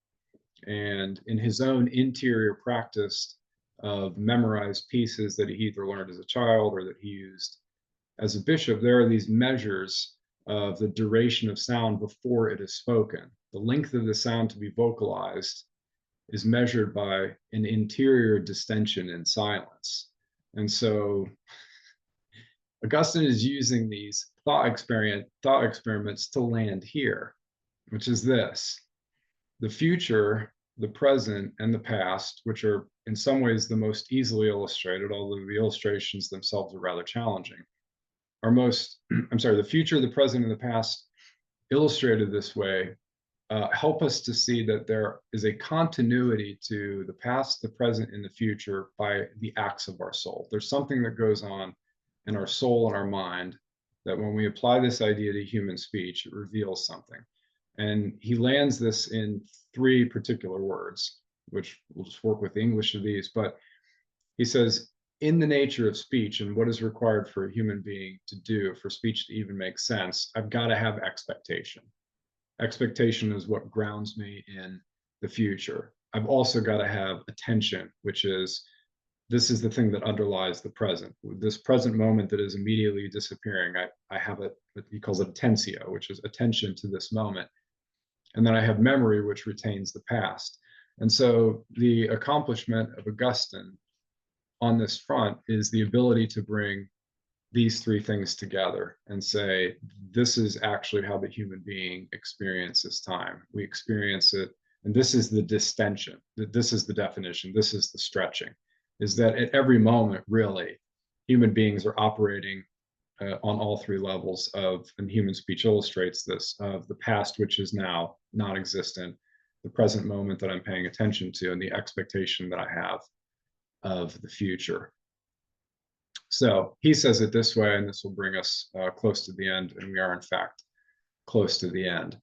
And in his own interior practice of memorized pieces that he either learned as a child or that he used as a bishop, there are these measures of the duration of sound before it is spoken. The length of the sound to be vocalized is measured by an interior distension in silence. And so Augustine is using these thought experiments to land here, which is this: the future, the present, and the past, which are in some ways the most easily illustrated, although the illustrations themselves are rather challenging, the future, the present, and the past illustrated this way help us to see that there is a continuity to the past, the present, and the future by the acts of our soul. There's something that goes on in our soul and our mind that when we apply this idea to human speech, it reveals something. And he lands this in 3 particular words, which we'll just work with the English of these. But he says, in the nature of speech and what is required for a human being to do for speech to even make sense, I've got to have expectation. Expectation is what grounds me in the future. I've also got to have attention, which is, this is the thing that underlies the present. This present moment that is immediately disappearing, I have what he calls attentio, which is attention to this moment. And then I have memory, which retains the past. And so the accomplishment of Augustine on this front is the ability to bring these 3 things together and say, this is actually how the human being experiences time. We experience it, and this is the distension. This is the definition. This is the stretching, is that at every moment, really, human beings are operating on all three levels of, and human speech illustrates this, of the past, which is now non-existent, the present moment that I'm paying attention to, and the expectation that I have of the future. So he says it this way, and this will bring us close to the end, and we are in fact close to the end.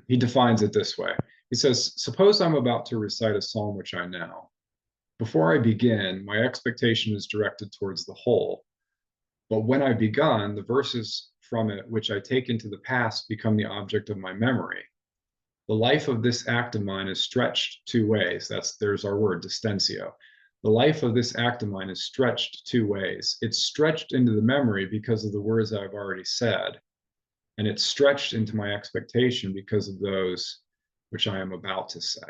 He defines it this way. He says, suppose I'm about to recite a psalm which I know. Before I begin, my expectation is directed towards the whole. But when I begun, the verses from it which I take into the past become the object of my memory. The life of this act of mine is stretched two ways. There's our word, distentio. The life of this act of mine is stretched two ways. It's stretched into the memory because of the words I've already said, and it's stretched into my expectation because of those which I am about to say.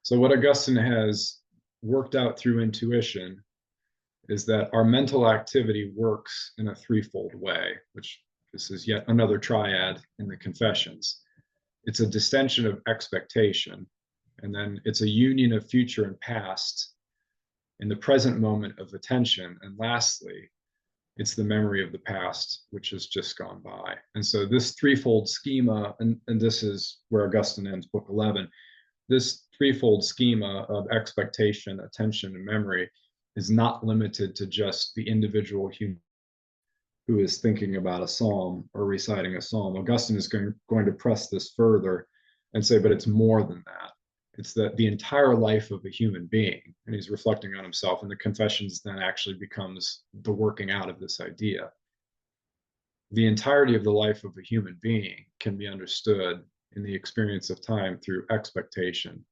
So what Augustine has worked out through intuition is that our mental activity works in a threefold way, which this is yet another triad in the Confessions. It's a distension of expectation, and then it's a union of future and past in the present moment of attention, and lastly, it's the memory of the past, which has just gone by. And so this threefold schema, and this is where Augustine ends Book 11, this threefold schema of expectation, attention, and memory is not limited to just the individual human who is thinking about a psalm or reciting a psalm. Augustine is going to press this further and say, but it's more than that. It's that the entire life of a human being, and he's reflecting on himself, and the Confessions then actually becomes the working out of this idea. The entirety of the life of a human being can be understood in the experience of time through expectation,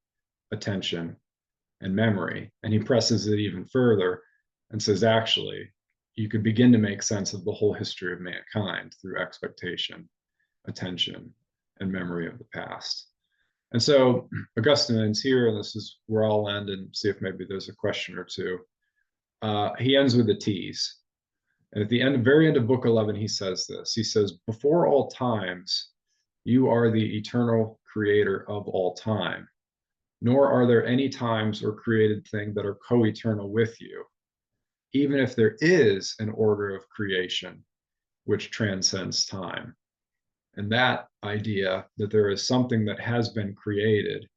attention, and memory. And he presses it even further and says, actually, you could begin to make sense of the whole history of mankind through expectation, attention, and memory of the past. And so Augustine ends here, and this is where I'll end and see if maybe there's a question or two. He ends with a tease. And at the end, very end of Book 11, he says this. He says, before all times, you are the eternal creator of all time, nor are there any times or created thing that are co-eternal with you, even if there is an order of creation which transcends time. And that idea that there is something that has been created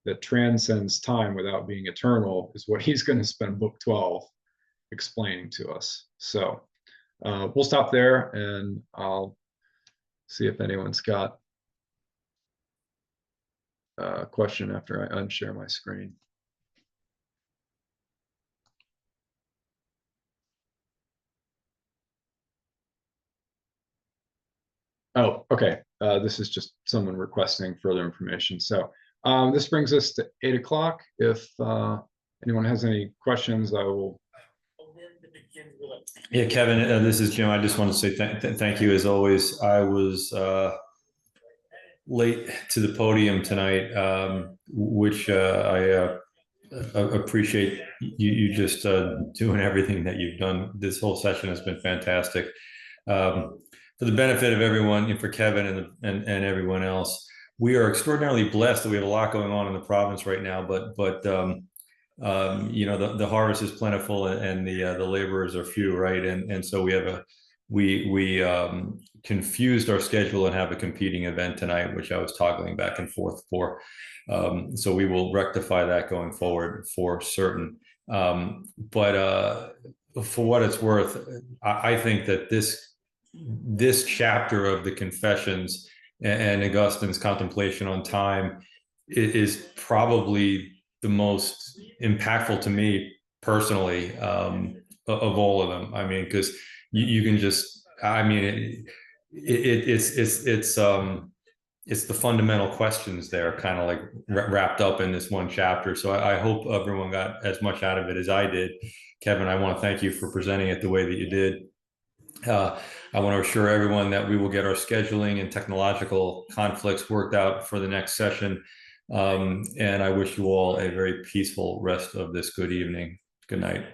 that transcends time without being eternal is what he's going to spend Book 12 explaining to us. So we'll stop there, and I'll see if anyone's got a question after I unshare my screen. Oh, okay. This is just someone requesting further information. So this brings us to 8 o'clock. If anyone has any questions, I will. Yeah, Kevin, this is Jim. I just want to say thank you as always. I was late to the podium tonight, which I appreciate you just doing everything that you've done. This whole session has been fantastic. For the benefit of everyone, and for Kevin and everyone else, we are extraordinarily blessed that we have a lot going on in the province right now. But you know, the harvest is plentiful and the laborers are few, right? And so we confused our schedule and have a competing event tonight, which I was toggling back and forth for. So we will rectify that going forward for certain. But for what it's worth, I think that this chapter of the Confessions and Augustine's contemplation on time is probably the most impactful to me personally of all of them. I mean, because you can just, I mean, it's the fundamental questions there kind of like wrapped up in this one chapter. So I hope everyone got as much out of it as I did. Kevin, I want to thank you for presenting it the way that you did. I want to assure everyone that we will get our scheduling and technological conflicts worked out for the next session. And I wish you all a very peaceful rest of this good evening. Good night.